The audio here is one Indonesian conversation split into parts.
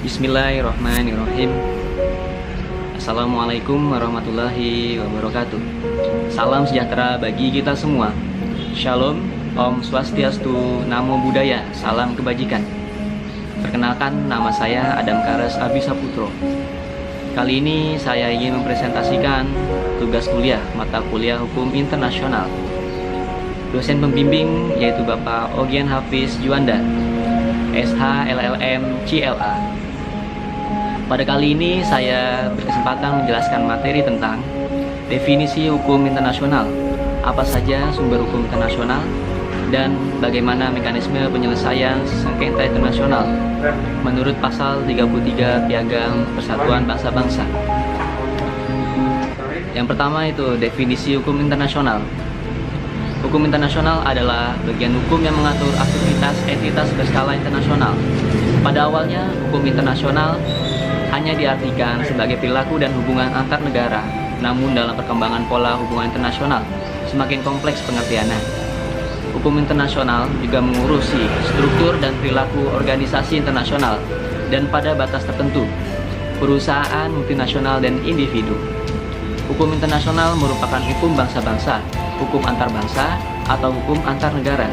Bismillahirrahmanirrahim. Assalamualaikum warahmatullahi wabarakatuh. Salam sejahtera bagi kita semua. Shalom, Om Swastiastu, Namo Buddhaya, salam kebajikan. Perkenalkan, nama saya Adam Kares Abisaputro. Kali ini saya ingin mempresentasikan tugas kuliah mata kuliah Hukum Internasional. Dosen pembimbing yaitu Bapak Ogien Hafiz Juanda, SH LLM CLA. Pada kali ini saya berkesempatan menjelaskan materi tentang definisi hukum internasional, apa saja sumber hukum internasional, dan bagaimana mekanisme penyelesaian sengketa internasional menurut pasal 33 Piagam Persatuan Bangsa-Bangsa. Yang pertama itu definisi hukum internasional. Hukum internasional adalah bagian hukum yang mengatur aktivitas entitas berskala internasional. Pada awalnya, hukum internasional hanya diartikan sebagai perilaku dan hubungan antar negara. Namun dalam perkembangan pola hubungan internasional semakin kompleks pengertiannya. Hukum internasional juga mengurusi struktur dan perilaku organisasi internasional dan pada batas tertentu, perusahaan multinasional dan individu. Hukum internasional merupakan hukum bangsa-bangsa, hukum antar bangsa, atau hukum antar negara.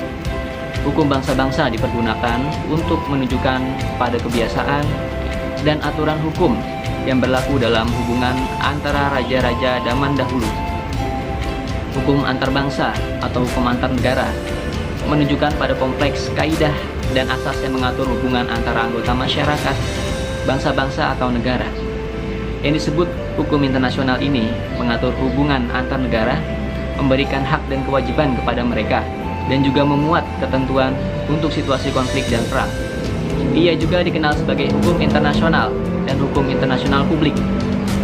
Hukum bangsa-bangsa dipergunakan untuk menunjukkan pada kebiasaan dan aturan hukum yang berlaku dalam hubungan antara raja-raja zaman dahulu. Hukum antar bangsa atau hukum antar negara menunjukkan pada kompleks kaidah dan asas yang mengatur hubungan antara anggota masyarakat, bangsa-bangsa atau negara. Yang disebut hukum internasional ini mengatur hubungan antar negara, memberikan hak dan kewajiban kepada mereka, dan juga memuat ketentuan untuk situasi konflik dan perang. Ia juga dikenal sebagai hukum internasional dan hukum internasional publik,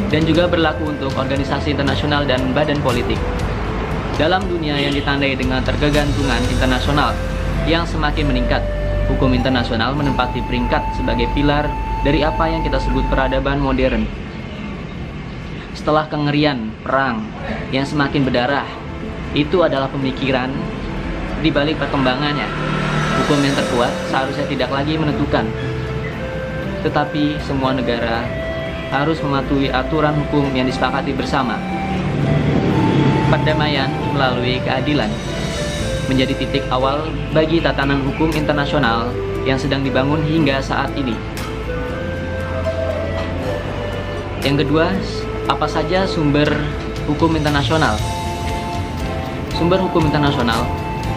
dan juga berlaku untuk organisasi internasional dan badan politik. Dalam dunia yang ditandai dengan tergegantungan internasional yang semakin meningkat, hukum internasional menempati peringkat sebagai pilar dari apa yang kita sebut peradaban modern. Setelah kengerian perang yang semakin berdarah, itu adalah pemikiran di balik perkembangannya. Hukum yang terkuat seharusnya tidak lagi menentukan, tetapi semua negara harus mematuhi aturan hukum yang disepakati bersama. Perdamaian melalui keadilan menjadi titik awal bagi tatanan hukum internasional yang sedang dibangun hingga saat ini. Yang kedua, apa saja sumber hukum internasional? Sumber hukum internasional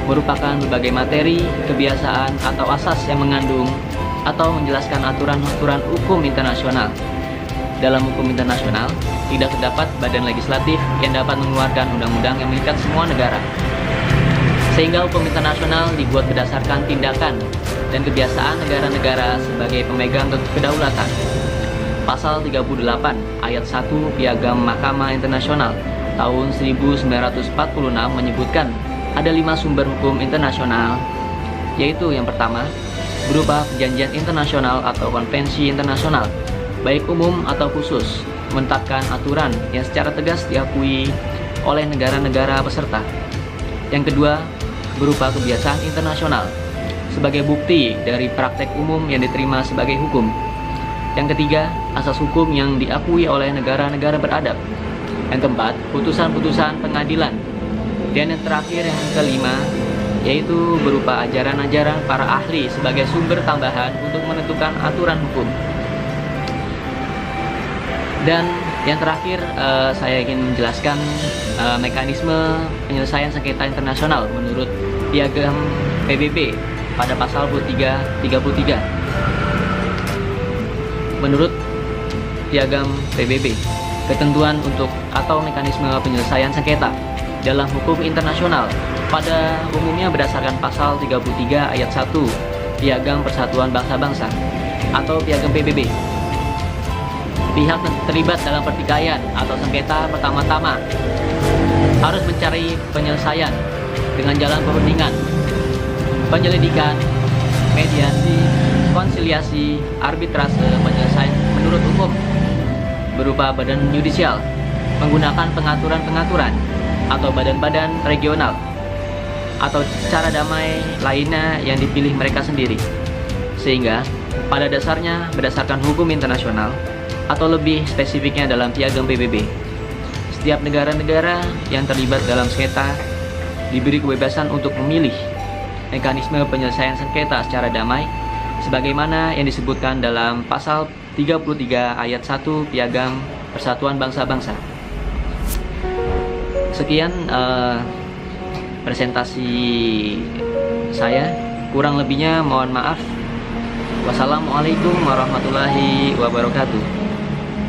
merupakan berbagai materi, kebiasaan, atau asas yang mengandung atau menjelaskan aturan-aturan hukum internasional. Dalam hukum internasional, tidak terdapat badan legislatif yang dapat mengeluarkan undang-undang yang mengikat semua negara. Sehingga hukum internasional dibuat berdasarkan tindakan dan kebiasaan negara-negara sebagai pemegang kedaulatan. Pasal 38 ayat 1 Piagam Mahkamah Internasional tahun 1946 menyebutkan ada 5 sumber hukum internasional, yaitu yang pertama, berupa perjanjian internasional atau konvensi internasional, baik umum atau khusus, menetapkan aturan yang secara tegas diakui oleh negara-negara peserta. Yang kedua, berupa kebiasaan internasional, sebagai bukti dari praktek umum yang diterima sebagai hukum. Yang ketiga, asas hukum yang diakui oleh negara-negara beradab. Yang keempat, putusan-putusan pengadilan. Dan yang terakhir, yang kelima, yaitu berupa ajaran-ajaran para ahli sebagai sumber tambahan untuk menentukan aturan hukum. Dan yang terakhir, saya ingin menjelaskan mekanisme penyelesaian sengketa internasional menurut Piagam PBB pada pasal 33. Menurut Piagam PBB, ketentuan untuk atau mekanisme penyelesaian sengketa dalam hukum internasional pada umumnya berdasarkan pasal 33 ayat 1 Piagam Persatuan Bangsa-Bangsa atau Piagam PBB. Pihak terlibat dalam pertikaian atau sengketa pertama-tama harus mencari penyelesaian dengan jalan perundingan, penyelidikan, mediasi, konsiliasi, arbitrase, penyelesaian menurut hukum berupa badan yudisial, menggunakan pengaturan-pengaturan atau badan-badan regional atau cara damai lainnya yang dipilih mereka sendiri. Sehingga Pada dasarnya, berdasarkan hukum internasional, atau lebih spesifiknya dalam Piagam PBB, setiap negara-negara yang terlibat dalam sengketa diberi kebebasan untuk memilih mekanisme penyelesaian sengketa secara damai, sebagaimana yang disebutkan dalam pasal 33 ayat 1 Piagam Persatuan Bangsa-Bangsa. Sekian presentasi saya, kurang lebihnya mohon maaf. Wassalamualaikum warahmatullahi wabarakatuh.